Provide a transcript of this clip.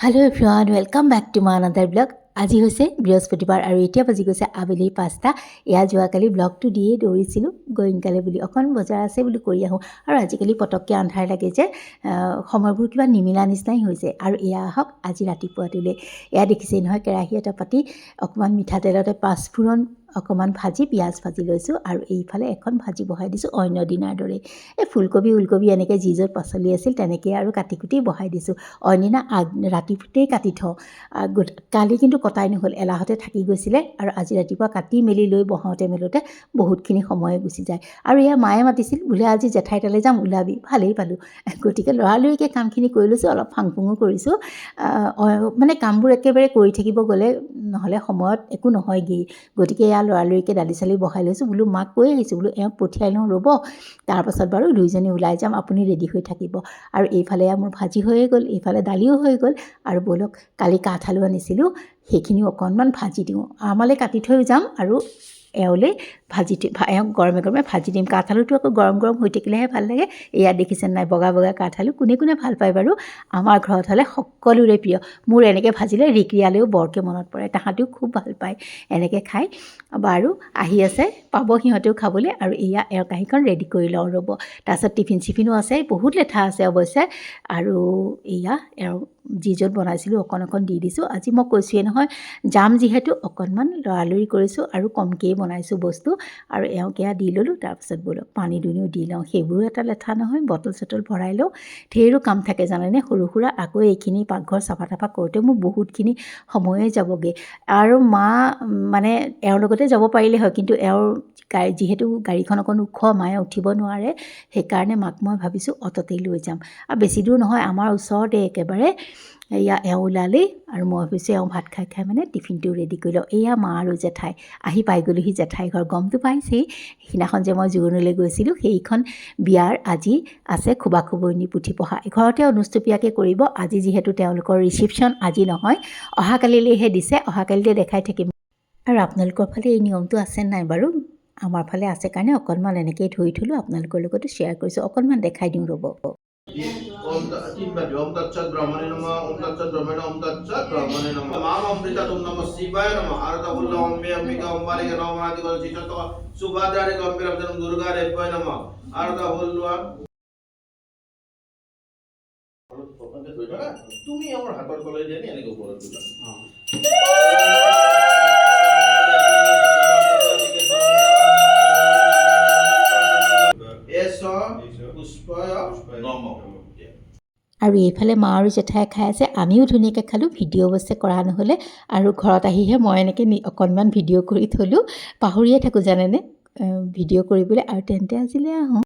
Hello everyone, welcome back to my another blog. আজি হৈছে বৃহস্পতিবাৰ আৰু এতিয়া বাজি গৈছে আবেলি 5টা। এয়া যোৱাকালি ব্লগটো দিয়ে দৌৰিছিলোঁ গোইংকালে বুলি অকণ বজাৰ আছে বুলি কৰি আহোঁ আৰু আজিকালি পটককৈ আন্ধাৰ লাগে যে সময়বোৰ কিবা নিমিলা নিচিনাই হৈছে আৰু এয়া আহক আজি ৰাতিপুৱাটোলৈ। এয়া দেখিছেই নহয় কেৰাহী এটা পাতি অকণমান মিঠাতেলতে পাঁচফোৰণ অকণমান ভাজি পিঁয়াজ ভাজি লৈছোঁ আৰু এইফালে এখন ভাজি বহাই দিছোঁ অন্য দিনাৰ দৰে। এই ফুলকবি ওলকবি এনেকৈ যি য'ত পাচলি আছিল তেনেকৈ আৰু কাটি কুটি বহাই দিছোঁ। অন্যদিনা ৰাতিপুৱাতেই কাটি থওঁ, কালি কিন্তু কটাই নহ'ল, এলাহতে থাকি গৈছিলে আৰু আজি ৰাতিপুৱা কাটি মেলি লৈ বহাওঁতে মেলোতে বহুতখিনি সময় গুচি যায়। আৰু এয়া মায়ে মাতিছিল বোলে আজি জেঠাই তালৈ যাম ওলাবি, ভালেই পালোঁ। গতিকে লৰালৰিকৈ কামখিনি কৰি লৈছোঁ, অলপ ফাংফুঙো কৰিছোঁ। মানে কামবোৰ একেবাৰে কৰি থাকিব গ'লে নহ'লে সময়ত একো নহয়গৈ। গতিকে এয়া লৰালৰিকৈ দালি চালি বহাই লৈছোঁ, বোলো মাক কৈ আহিছোঁ বোলো এওঁক পঠিয়াই লওঁ ৰ'ব, তাৰপাছত বাৰু দুইজনী ওলাই যাম, আপুনি ৰেডি হৈ থাকিব। আৰু এইফালে মোৰ ভাজি হৈয়ে গ'ল, এইফালে দালিও হৈ গ'ল আৰু ব'লক কালি কাঠআলু আনিছিলোঁ সেইখিনিও অকণমান ভাজি দিওঁ। আমালৈ কাটি থৈ যাম আৰু এওঁলৈ এওঁক গৰমে গৰমে ভাজি দিম। কাঠআলুটো আকৌ গৰম গৰম হৈ থাকিলেহে ভাল লাগে। এয়া দেখিছে নাই বগা বগা কাঠআলু, কোনে কোনে ভাল পায় বাৰু? আমাৰ ঘৰত হ'লে সকলোৰে প্ৰিয়। মোৰ এনেকৈ ভাজিলে ৰিক্ৰিয়ালেও বৰকৈ মনত পৰে, তাহাঁতেও খুব ভাল পায় এনেকৈ খাই। বাৰু আহি আছে, পাব সিহঁতেও খাবলৈ। আৰু এয়া এওঁৰ কাঁহীখন ৰেডি কৰি লওঁ ৰ'ব। তাৰপিছত টিফিন চিফিনো আছে, বহুত লেঠা আছে অৱশ্যে। আৰু এয়া এওঁ যি য'ত বনাইছিলোঁ অকণ অকণ দি দিছোঁ। আজি মই কৈছোঁৱে নহয় যাম যিহেতু অকণমান লৰালৰি কৰিছোঁ আৰু কমকৈয়ে বনাইছোঁ বস্তু। আৰু এওঁক এয়া দি ল'লোঁ, তাৰপিছত ব'লক পানী দুনিও দি লওঁ, সেইবোৰো এটা লেঠা নহয়, বটল চটল ভৰাই লওঁ। ঢেৰো কাম থাকে জানেনে সৰু সুৰা। আকৌ এইখিনি পাকঘৰ চাফা তাফা কৰোঁতে মোৰ বহুতখিনি সময়ে যাবগৈ। আৰু মা মানে এওঁৰ লগতে যাব পাৰিলে হয়, কিন্তু এওঁৰ যিহেতু গাড়ীখন অকণ ওখ, মায়ে উঠিব নোৱাৰে, সেইকাৰণে মাক মই ভাবিছোঁ অ'টোতেই লৈ যাম। আৰু বেছি দূৰ নহয়, আমাৰ ওচৰতে একেবাৰে। এয়া এওঁ ওলালেই আৰু মই ভাবিছোঁ এওঁ ভাত খাই খাই মানে টিফিনটো ৰেডি কৰি লওঁ। এয়া মা আৰু জেঠাই আহি পাই গ'লোহি, জেঠাই ঘৰ গমটো পাইছেই। সেইদিনাখন যে মই জোৰোণলৈ গৈছিলোঁ, সেইখন বিয়াৰ আজি আছে খুবা খুবৈনী পুথি পঢ়া, ঘৰতে অনুষ্টুপীয়াকৈ কৰিব। আজি যিহেতু তেওঁলোকৰ ৰিচিপশ্যন আজি নহয়, অহাকালিলৈহে দিছে, অহাকালিলৈ দেখাই থাকিম। আৰু আপোনালোকৰ ফালে এই নিয়মটো আছে নাই বাৰু? আমাৰ ফালে আছে কাৰণে অকণমান এনেকৈয়ে ধৰি থ'লোঁ, আপোনালোকৰ লগতো শ্বেয়াৰ কৰিছোঁ, অকণমান দেখাই দিওঁ ৰ'ব। ओम तत्सत् ब्रह्मणे नमः। ओम तत्सत् ब्रह्मणे ओम तत्सत् ब्रह्मणे नमः। माम अमृता तुम नमः शिवाय नमः। आरता बुल्ला ओम मे अंबिका ओम बालिका नमः आदि कर चित्त सुभद्रा रे गंभीर जन्म दुर्गा रे पय नमः। आरता बुल्ला তুমি আমার হাতৰ তলে দিয়ে নি এনেকৈ ওপৰত দিলা। আৰু এইফালে মা আৰু জেঠাই খাই আছে, আমিও ধুনীয়াকৈ খালোঁ। ভিডিঅ' অৱশ্যে কৰা নহ'লে, আৰু ঘৰত আহিহে মই এনেকৈ অকণমান ভিডিঅ' কৰি থ'লোঁ। পাহৰিয়ে থাকোঁ জানেনে ভিডিঅ' কৰিবলৈ। আৰু তেন্তে আজিলৈ আহোঁ।